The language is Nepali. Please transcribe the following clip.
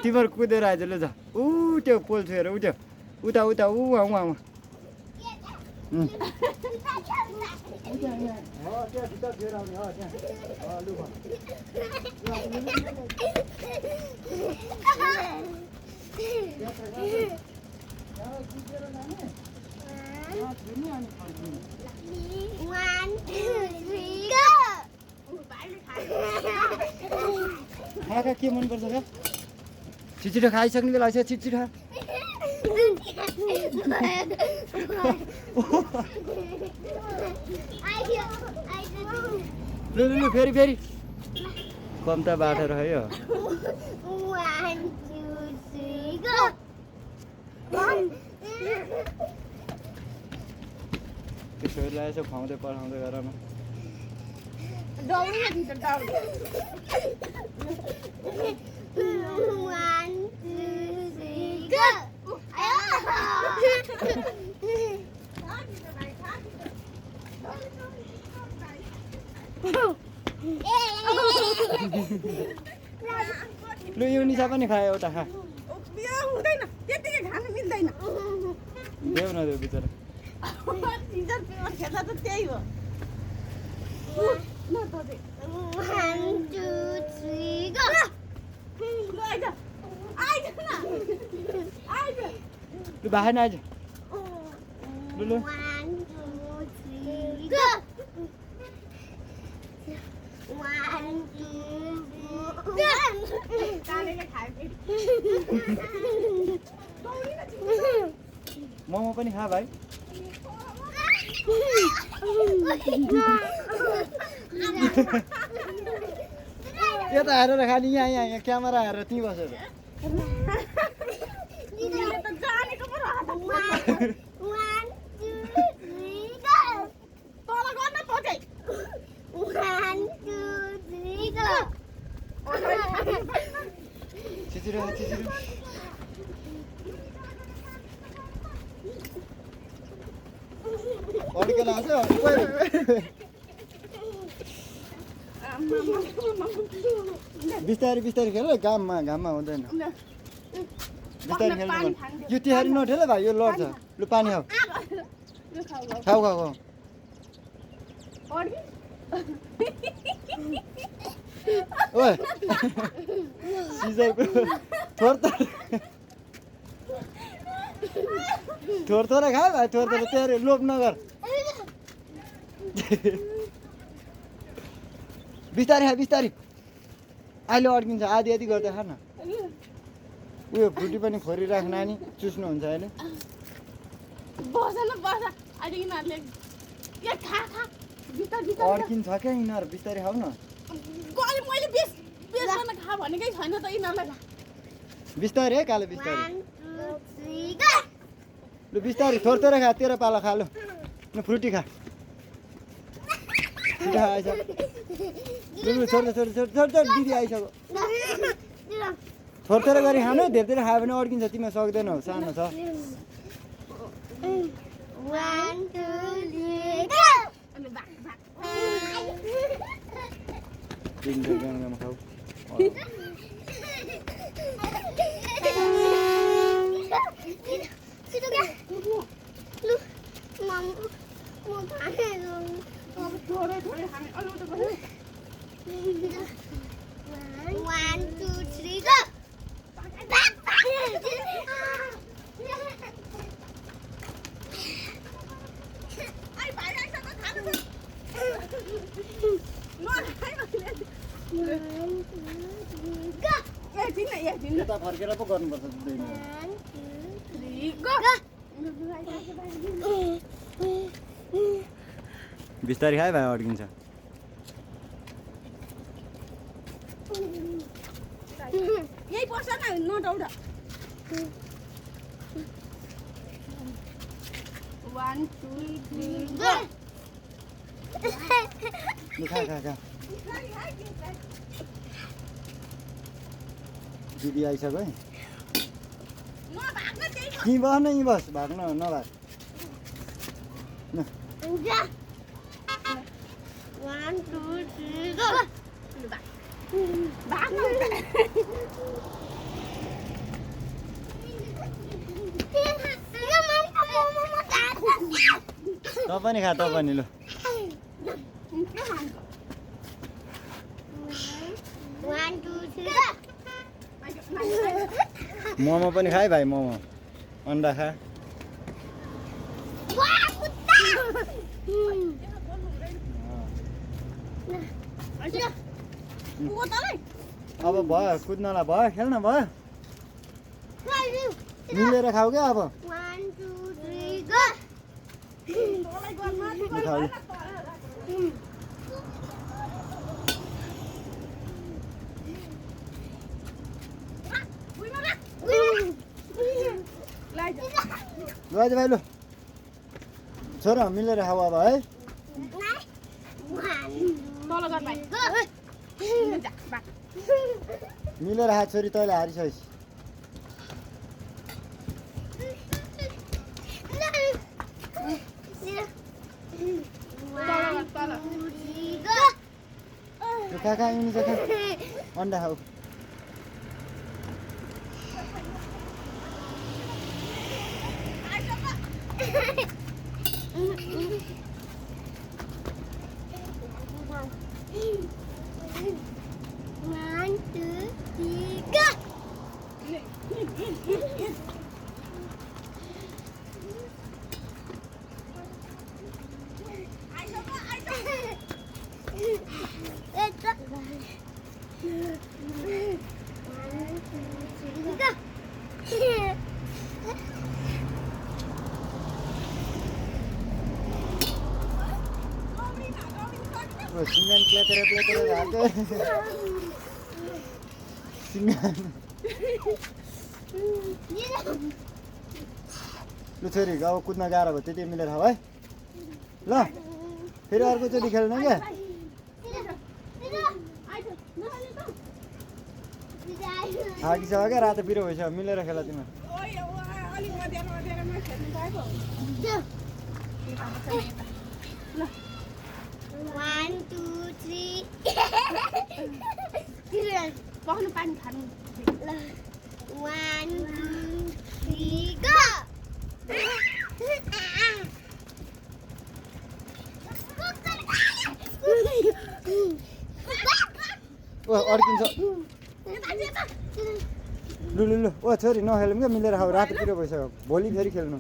तिमीहरू कुदेर आइज ल जा त्यो पोल छोएर उठ्यो उता उता आउँ खाका के मनपर्छ क्या छिटो खाइसक्ने बेला छ छिटो लु फेरि कम त बाटो रह्यो त्यसो लागेछ खुवाउँदै पठाउँदै गर न लु यो निसा पनि खायो एउटा खा हुँदैन त्यतिकै खानु मिल्दैन देऊ न देऊ बिचरा खेल्दा त त्यही हो लु बाहेर आइज लु मोमो पनि खा भाइ यता हेरेर खाने यहाँ क्यामेरा हेरेर त्यहीँ बसेर छिचिरो अड्केर आउँछ बिस्तारै खेल घाममा हुँदैन बिस्तारै खेल्नु यो तिहारी नठेल भाइ यो लड्छ लु पानी खाऊ ओए सिजरको थोर खा भाइ थोर तेरो लोभ नगर बिस्तारै अहिले अड्किन्छ आधी गर्दै खा न उयो फ्रुटी पनि खोरिराख नानी चुस्नुहुन्छ अहिले अड्किन्छ क्या यिनीहरू बिस्तारै खाऊ न बिस्तारै है कालो बिस्तारै लु बिस्तारै थोर खा तेरो पालो खा लु फ्रुटी खा आइसक्यो छोड दिदी आइसक्यो थोर गरी खानु धेरै खायो भने अड्किन्छ तिमीलाई सक्दैनौ सानो छ खाऊ यता फर्केर पो गर्नुपर्छ बिस्तारै खायो भाइ अड्किन्छ यही पर्छ न नडौड 1 2 3 go खा दिदी आइसक्यो है नभाग्न त्यही हो। यहीँ बस न यहीँ बस भाग्न नभाग ल 1 2 3 go लु भाग भाग्न उता। तँ पनि खा तँ पनि लु के खान्छ? 1 2 3 go मोमो पनि खा है भाइ मोमो अन्डा खा पुगो तलै। अब भयो कुद्नलाई भयो खेल्न भयो मिलेर खाऊ क्या अब 1 2 3 go तँलाई गर्न लु खाऊ लु उइमा राख। लाइ जा। लु आइज भाइ लु छोरा मिलेर खाऊ अब है तल गर भाइ। जा भाग। मिलेर खा छोरी तैँले हारिसकिस् तल। लु खा खा यिनी चाहिँ खा अन्डा खाऊ One, two, three, go! सिँगान प्लेतेर प्लेतेर हाल्छ सिँगान लु छोरी अब कुद्न गाह्रो भयो त्यति मिलेर खाऊ है ल फेरि अर्कोचोटि खेल्नु क्या थाकिसक्यो क्या रातो पिरो भइसक्यो मिलेर खेल तिमीहरू ओइ अलिक मध्याहमा खेल्नु पाएको। One, two, three. पखाउनु पानी खानु। 1 2 3 go! ओ अड्किन्छ लु लु लु ओ छोरी नखेलौँ क्या मिलेर खाऊ रातो पिरो भइसक्यो भोलि फेरि खेल्नु